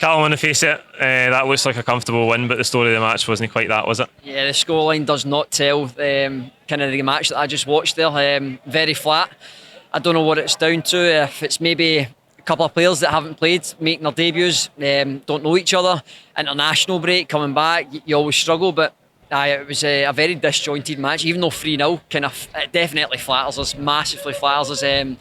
Callum, on the face of it, that looks like a comfortable win, but the story of the match wasn't quite that, was it? Yeah, the scoreline does not tell kind of the match that I just watched there. Very flat. I don't know what it's down to. If it's maybe a couple of players that haven't played, making their debuts, don't know each other, international break, coming back, you always struggle, but it was a very disjointed match, even though 3-0 kind of it definitely flatters us, massively flatters us. It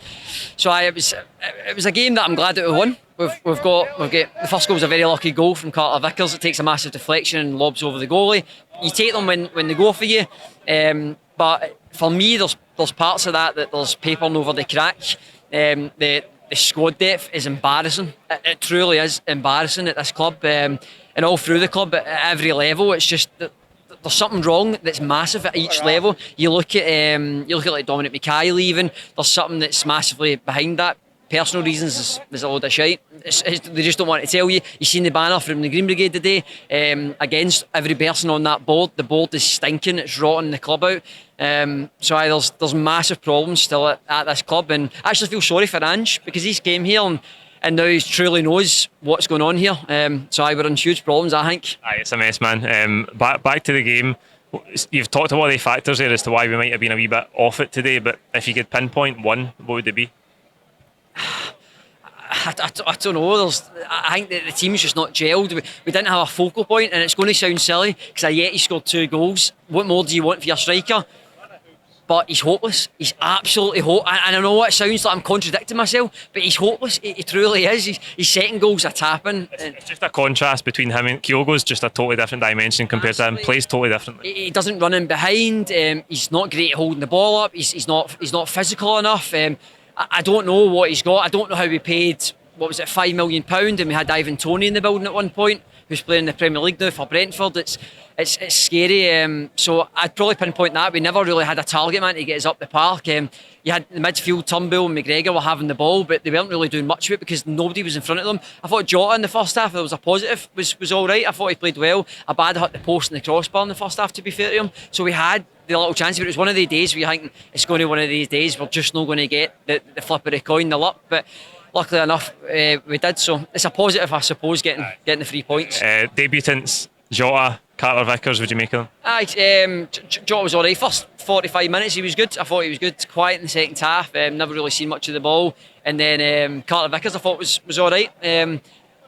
was a game that I'm glad that we won. We've got the first goal was a very lucky goal from Carter Vickers. It takes a massive deflection and lobs over the goalie. You take them when they go for you, but for me, there's parts of that there's papering over the crack. The squad depth is embarrassing. It truly is embarrassing at this club, and all through the club at every level. It's just there's something wrong that's massive at each level. You look at like Dominic Mackay leaving. There's something that's massively behind that. Personal reasons is a load of shite. They just don't want to tell you. You've seen the banner from the Green Brigade today against every person on that board. The board is stinking. It's rotting the club out. There's massive problems still at this club, and I actually feel sorry for Ange because he's came here and now he truly knows what's going on here. We're in huge problems, I think. Aye, it's a mess, man. Back to the game. You've talked about the factors there as to why we might have been a wee bit off it today, but if you could pinpoint one, what would it be? I don't know. I think that the team's just not gelled. We didn't have a focal point, and it's going to sound silly because Ayeti scored 2 goals. What more do you want for your striker? But he's hopeless. He's absolutely hopeless. And I know it sounds like I'm contradicting myself, but he's hopeless. He truly is. His second goal's a tapping. It's just a contrast between him and Kyogo's just a totally different dimension compared to him. Plays totally differently. He doesn't run in behind. He's not great at holding the ball up. He's not physical enough. I don't know what he's got. I don't know how we paid, what was it, £5 million, and we had Ivan Toney in the building at one point, who's playing in the Premier League now for Brentford. It's scary. So I'd probably pinpoint that. We never really had a target man to get us up the park. You had the midfield, Turnbull and McGregor were having the ball, but they weren't really doing much of it because nobody was in front of them. I thought Jota in the first half, there was a positive, was all right. I thought he played well. Abad hit the post and the crossbar in the first half, to be fair to him. So we had the little chance, but it was one of the days where you think it's going to be one of these days we're just not going to get the flip of the coin, the luck. But luckily enough, we did. So it's a positive, I suppose, getting the 3 points. Debutants, Jota, Carter Vickers, would you make of them? Jota was alright. First 45 minutes he was good. I thought he was good. Quiet in the second half. Never really seen much of the ball. And then Carter Vickers I thought was alright.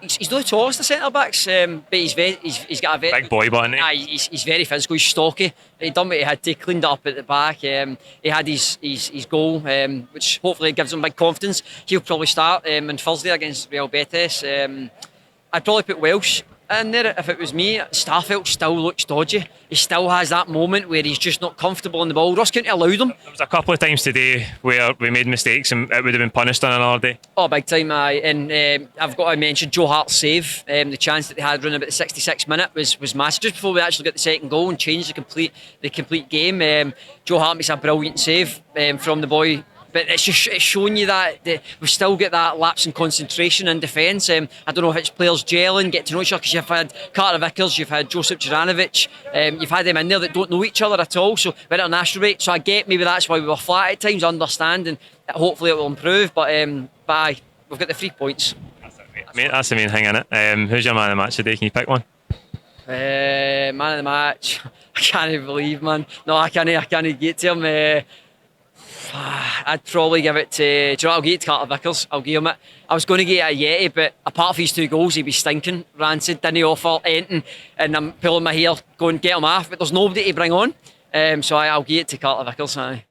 He's not the tallest of centre backs, but he's got a very big boy, but he's very physical. He's stocky. He done what he had to, cleaned it up at the back. He had his goal, which hopefully gives him big confidence. He'll probably start on Thursday against Real Betis. I'd probably put Welsh in there if it was me. Starfelt still looks dodgy. He still has that moment where he's just not comfortable on the ball. Ross County allowed him. There was a couple of times today where we made mistakes and it would have been punished on another day. Oh, big time, aye. And I've got to mention Joe Hart's save. The chance that they had around about the 66th minute was massive. Just before we actually got the second goal and changed the complete game. Joe Hart makes a brilliant save from the boy. But it's showing you that we've still got that lapse in concentration in defence. I don't know if it's players gelling, get to know each other, because you've had Carter Vickers, you've had Josip Juranovic, you've had them in there that don't know each other at all. So we're at a national rate. So I get maybe that's why we were flat at times, understand, and hopefully it will improve. But aye, we've got the 3 points. That's it, mate. That's the main thing, innit? Who's your man of the match today? Can you pick one? Man of the match. I can't believe, man. No, I can't get to him. I'd probably give it to. Do you know what, I'll give it to Carter Vickers. I'll give him it. I was going to get it a Yeti, but apart from his 2 goals, he'd be stinking. Rancid, didn't offer anything, and I'm pulling my hair, going get him off. But there's nobody to bring on, so I'll give it to Carter Vickers. Aye.